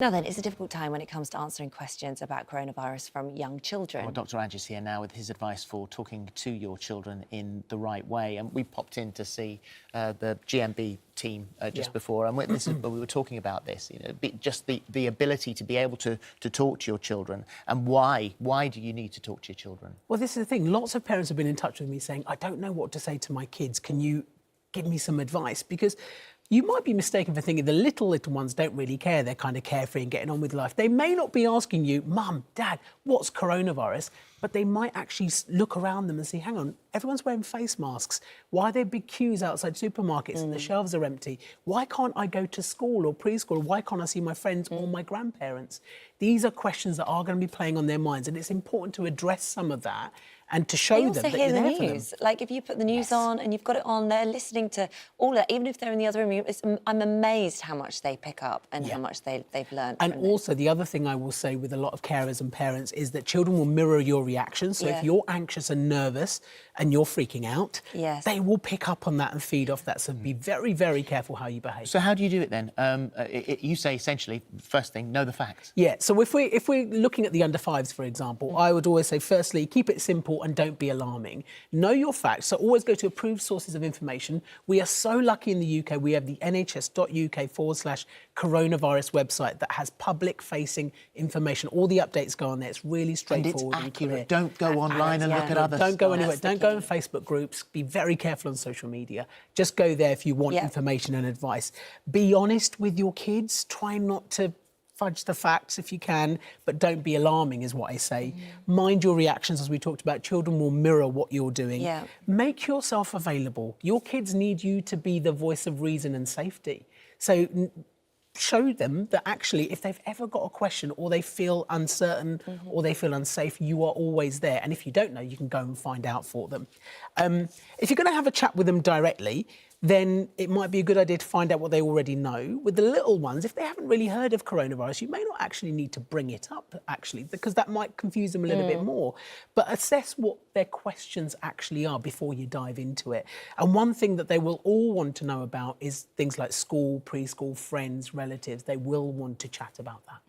Now then, it's a difficult time when it comes to answering questions about coronavirus from young children. Well, Dr Ranj is here now with his advice for talking to your children in the right way. And we popped in to see the GMB team just before, and we were talking about this, you know, just the ability to be able to talk to your children, and why do you need to talk to your children? Well, this is the thing. Lots of parents have been in touch with me saying, I don't know what to say to my kids. Can you give me some advice? Because you might be mistaken for thinking the little ones don't really care. They're kind of carefree and getting on with life. They may not be asking you, Mum, Dad, what's coronavirus? But they might actually look around them and see, hang on, everyone's wearing face masks. Why are there big queues outside supermarkets and the shelves are empty? Why can't I go to school or preschool? Why can't I see my friends or my grandparents? These are questions that are going to be playing on their minds, and it's important to address some of that and to show them that you're there for them. They also hear the news. Like, if you put the news on and you've got it on, they're listening to all that, even if they're in the other room. I'm amazed how much they pick up and how much they've learned. And also, the other thing I will say with a lot of carers and parents is that children will mirror your reactions. So if you're anxious and nervous and you're freaking out, they will pick up on that and feed off that. So be very, very careful how you behave. So how do you do it then? You say, essentially, first thing, know the facts. Yeah, so if we're looking at the under fives, for example, I would always say, firstly, keep it simple and don't be alarming. Know your facts, so always go to approved sources of information. We are so lucky in the UK, we have the nhs.uk/coronavirus website that has public-facing information. All the updates go on there. It's really straightforward and it's accurate. clear. Don't go online and look at others. Don't go anywhere. Don't go in Facebook groups. Be very careful on social media. Just go there if you want information and advice. Be honest with your kids. Try not to fudge the facts if you can, but don't be alarming, is what I say. Mind your reactions, as we talked about. Children will mirror what you're doing. Make yourself available. Your kids need you to be the voice of reason and safety. So show them that actually, if they've ever got a question or they feel uncertain or they feel unsafe, you are always there. And if you don't know, you can go and find out for them. If you're going to have a chat with them directly, then it might be a good idea to find out what they already know. With the little ones, if they haven't really heard of coronavirus, you may not actually need to bring it up, actually, because that might confuse them a little bit more. But assess what their questions actually are before you dive into it. And one thing that they will all want to know about is things like school, preschool, friends, relatives. They will want to chat about that.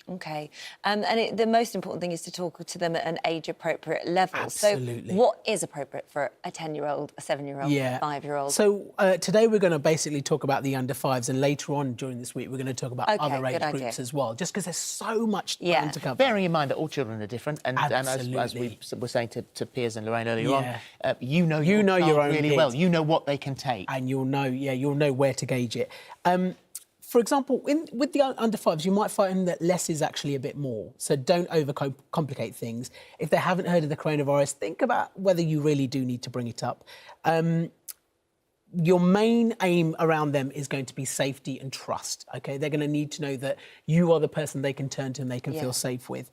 OK. The most important thing is to talk to them at an age-appropriate level. Absolutely. So what is appropriate for a 10-year-old, a 7-year-old, a 5-year-old? So today we're going to basically talk about the under fives, and later on during this week we're going to talk about other age groups as well, just because there's so much time to cover. Bearing in mind that all children are different, and as we were saying to Piers and Lorraine earlier on, you know your own really well. You know what they can take, and you'll know where to gauge it. For example, with the under fives, you might find that less is actually a bit more. So don't overcomplicate things. If they haven't heard of the coronavirus, think about whether you really do need to bring it up. Your main aim around them is going to be safety and trust, OK? They're going to need to know that you are the person they can turn to and they can feel safe with.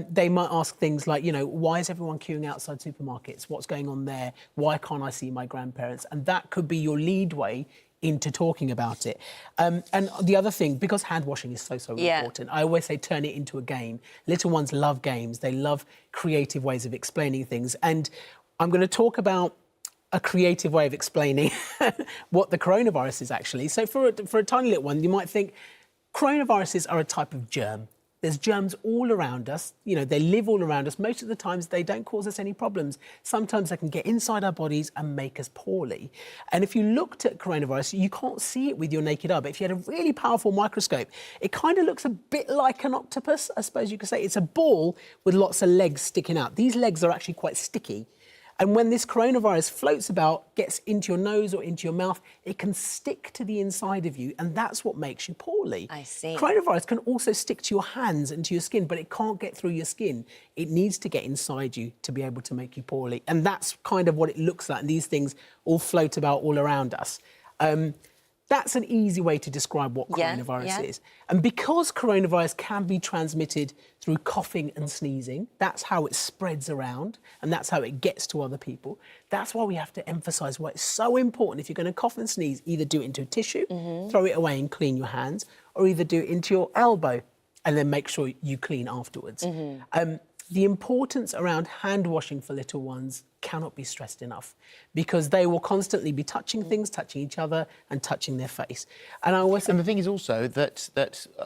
They might ask things like, you know, why is everyone queuing outside supermarkets? What's going on there? Why can't I see my grandparents? And that could be your lead way into talking about it. And the other thing, because hand washing is so important, I always say turn it into a game. Little ones love games. They love creative ways of explaining things. And I'm going to talk about a creative way of explaining what the coronavirus is actually. So for a tiny little one, you might think coronaviruses are a type of germ. There's germs all around us. You know, they live all around us. Most of the times, they don't cause us any problems. Sometimes they can get inside our bodies and make us poorly. And if you looked at coronavirus, you can't see it with your naked eye. But if you had a really powerful microscope, it kind of looks a bit like an octopus, I suppose you could say. It's a ball with lots of legs sticking out. These legs are actually quite sticky. And when this coronavirus floats about, gets into your nose or into your mouth, it can stick to the inside of you, and that's what makes you poorly. I see. Coronavirus can also stick to your hands and to your skin, but it can't get through your skin. It needs to get inside you to be able to make you poorly. And that's kind of what it looks like, and these things all float about all around us. That's an easy way to describe what coronavirus is. And because coronavirus can be transmitted through coughing and sneezing, that's how it spreads around and that's how it gets to other people. That's why we have to emphasise why it's so important. If you're going to cough and sneeze, either do it into a tissue, throw it away and clean your hands, or either do it into your elbow and then make sure you clean afterwards. The importance around hand washing for little ones cannot be stressed enough, because they will constantly be touching things, touching each other and touching their face. And I always... And the thing is also that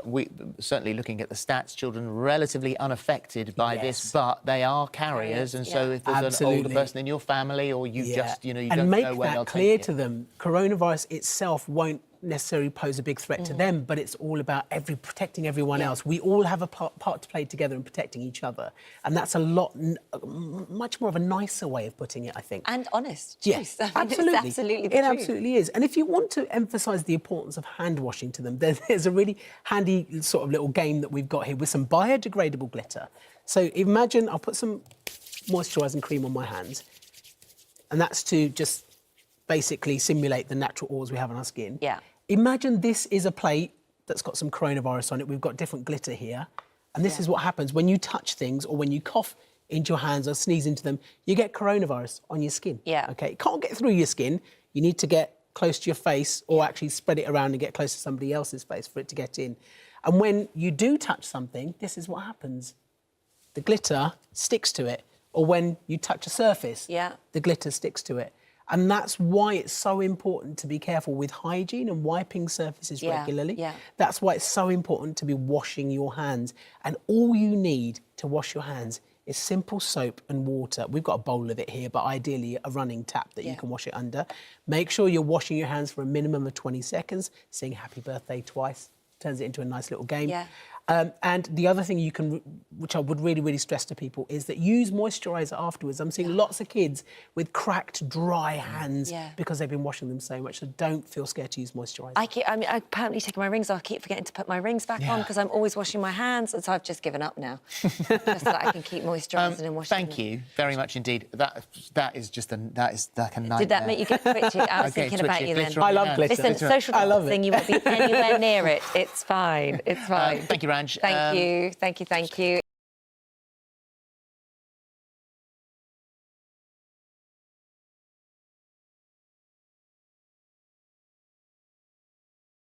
we, certainly looking at the stats, children are relatively unaffected by this, but they are carriers. And so if there's an older person in your family, or you just, you know, you don't know where they'll take it. And make that clear to them. Coronavirus itself won't necessarily pose a big threat to them, but it's all about protecting everyone else. We all have a part to play together in protecting each other, and that's a lot, much more of a nicer way of putting it, I think. And honest. Yes, Absolutely. It's absolutely the it truth. absolutely is. And if you want to emphasise the importance of hand washing to them, there's a really handy sort of little game that we've got here with some biodegradable glitter. So imagine I'll put some moisturising cream on my hands, and that's to just basically simulate the natural oils we have on our skin. Yeah. Imagine this is a plate that's got some coronavirus on it. We've got different glitter here. And this is what happens when you touch things, or when you cough into your hands or sneeze into them, you get coronavirus on your skin. Yeah. OK, it can't get through your skin. You need to get close to your face, or actually spread it around and get close to somebody else's face for it to get in. And when you do touch something, this is what happens. The glitter sticks to it. Or when you touch a surface, the glitter sticks to it. And that's why it's so important to be careful with hygiene and wiping surfaces regularly. That's why it's so important to be washing your hands. And all you need to wash your hands is simple soap and water. We've got a bowl of it here, but ideally a running tap that you can wash it under. Make sure you're washing your hands for a minimum of 20 seconds, saying happy birthday twice. Turns it into a nice little game. And the other thing you can, which I would really, really stress to people, is that use moisturiser afterwards. I'm seeing lots of kids with cracked, dry hands because they've been washing them so much. So don't feel scared to use moisturiser. I'm apparently taking my rings off. I keep forgetting to put my rings back on because I'm always washing my hands, and so I've just given up now. Just so that I can keep moisturising and washing. Thank you very much indeed. That is like a nightmare. Did that make you get twitchy? I was thinking about you then. I love glitter. Listen, social distancing, you won't be anywhere near it. It's fine. It's fine. Thank you, Ranj. Thank you.